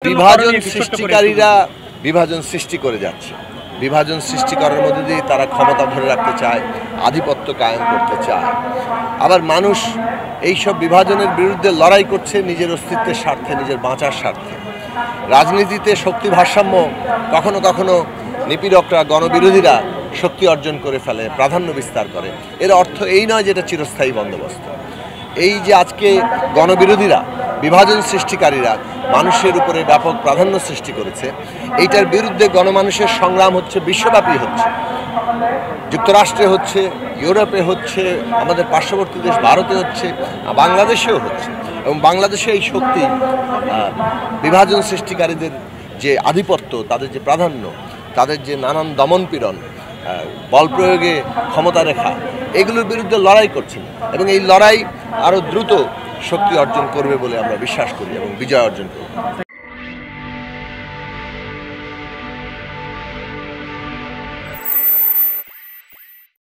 বিভাজন সৃষ্টিকারীরা বিভাজন সৃষ্টি করে যাচ্ছে। বিভাজন সৃষ্টি করার মধ্যে দিয়ে তারা ক্ষমতা ধরে রাখতে চায়, আধিপত্য কায়েম করতে চায়। আবার মানুষ এইসব বিভাজনের বিরুদ্ধে লড়াই করছে নিজের অস্তিত্বের স্বার্থে, নিজের বাঁচার স্বার্থে। রাজনীতিতে শক্তি ভারসাম্য কখনো কখনো নিপীড়করা, গণবিরোধীরা শক্তি অর্জন করে ফেলে, প্রাধান্য বিস্তার করে। এর অর্থ এই নয় যে এটা চিরস্থায়ী বন্দোবস্ত। এই যে আজকে গণবিরোধীরা, বিভাজন সৃষ্টিকারীরা মানুষের উপরে ব্যাপক প্রাধান্য সৃষ্টি করেছে, এইটার বিরুদ্ধে গণমানুষের সংগ্রাম হচ্ছে, বিশ্বব্যাপী হচ্ছে। যুক্তরাষ্ট্রে হচ্ছে, ইউরোপে হচ্ছে, আমাদের পার্শ্ববর্তী দেশ ভারতে হচ্ছে, বাংলাদেশেও হচ্ছে। এবং বাংলাদেশে এই শক্তি, বিভাজন সৃষ্টিকারীদের যে আধিপত্য, তাদের যে প্রাধান্য, তাদের যে নানান দমনপীড়ন, বল প্রয়োগে ক্ষমতা রেখা, এগুলোর বিরুদ্ধে লড়াই করছেন। এবং এই লড়াই আরও দ্রুত শক্তি অর্জন করবে বলে আমরা বিশ্বাস করি এবং বিজয় অর্জন করব।